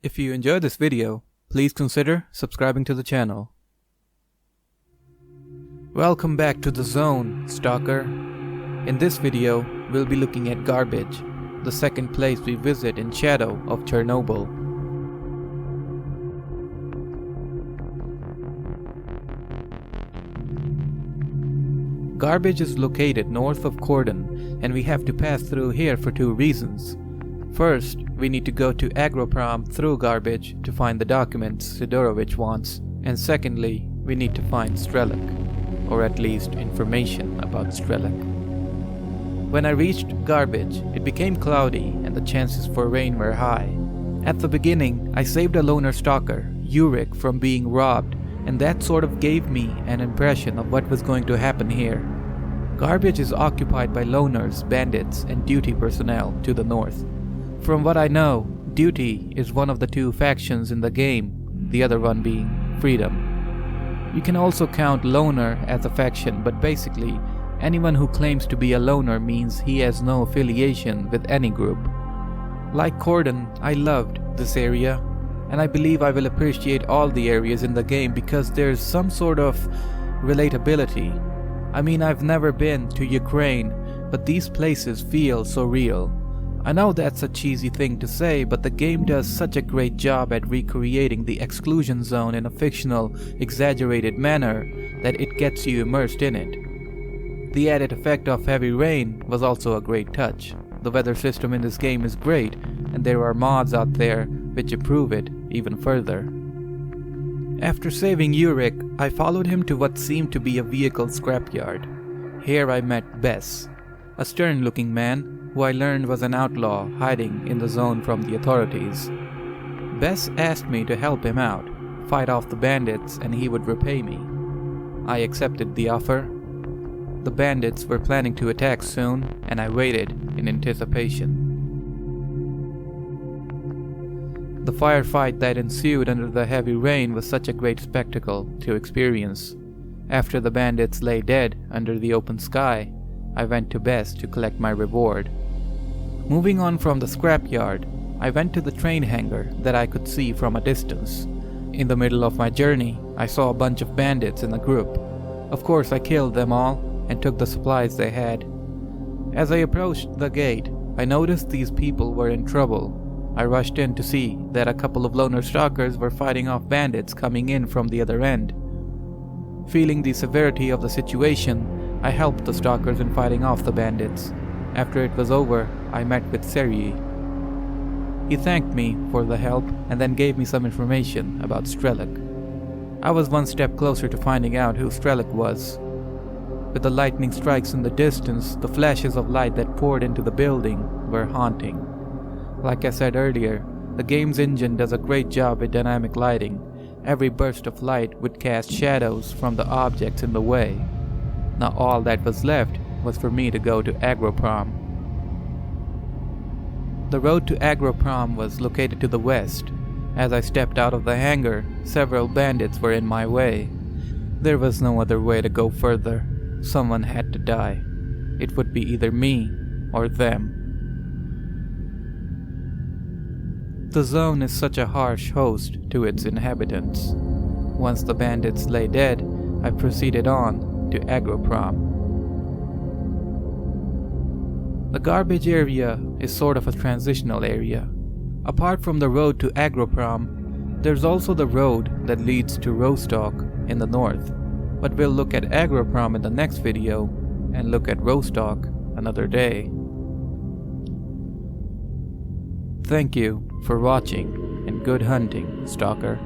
If you enjoyed this video, please consider subscribing to the channel. Welcome back to the zone, Stalker. In this video, we'll be looking at Garbage, the second place we visit in shadow of Chernobyl. Garbage is located north of Cordon, and we have to pass through here for two reasons. First, we need to go to Agroprom through Garbage to find the documents Sidorovich wants, and secondly, we need to find S.T.A.L.K.E.R, or at least information about S.T.A.L.K.E.R. When I reached Garbage, it became cloudy and the chances for rain were high. At the beginning, I saved a loner stalker, Yurik, from being robbed, and that sort of gave me an impression of what was going to happen here. Garbage is occupied by loners, bandits, and duty personnel to the north. From what I know, duty is one of the two factions in the game, the other one being freedom. You can also count loner as a faction, but basically, anyone who claims to be a loner means he has no affiliation with any group. Like Cordon, I loved this area, and I believe I will appreciate all the areas in the game because there's some sort of relatability. I mean, I've never been to Ukraine, but these places feel so real. I know that's a cheesy thing to say, but the game does such a great job at recreating the exclusion zone in a fictional, exaggerated manner that it gets you immersed in it. The added effect of heavy rain was also a great touch. The weather system in this game is great, and there are mods out there which improve it even further. After saving Yurik, I followed him to what seemed to be a vehicle scrapyard. Here I met Bess, a stern-looking man who I learned was an outlaw hiding in the zone from the authorities. Bess asked me to help him out, fight off the bandits, and he would repay me. I accepted the offer. The bandits were planning to attack soon, and I waited in anticipation. The firefight that ensued under the heavy rain was such a great spectacle to experience. After the bandits lay dead under the open sky, I went to Bess to collect my reward. Moving on from the scrapyard, I went to the train hangar that I could see from a distance. In the middle of my journey, I saw a bunch of bandits in a group. Of course, I killed them all and took the supplies they had. As I approached the gate, I noticed these people were in trouble. I rushed in to see that a couple of loner stalkers were fighting off bandits coming in from the other end. Feeling the severity of the situation, I helped the stalkers in fighting off the bandits. After it was over, I met with Sergei. He thanked me for the help and then gave me some information about S.T.A.L.K.E.R. I was one step closer to finding out who S.T.A.L.K.E.R was. With the lightning strikes in the distance, the flashes of light that poured into the building were haunting. Like I said earlier, the game's engine does a great job with dynamic lighting. Every burst of light would cast shadows from the objects in the way. Now all that was left was for me to go to Agroprom. The road to Agroprom was located to the west. As I stepped out of the hangar, several bandits were in my way. There was no other way to go further. Someone had to die. It would be either me or them. The zone is such a harsh host to its inhabitants. Once the bandits lay dead, I proceeded on to Agroprom. The Garbage area is sort of a transitional area. Apart from the road to Agroprom, there's also the road that leads to Rostock in the north. But we'll look at Agroprom in the next video and look at Rostock another day. Thank you for watching and good hunting, Stalker.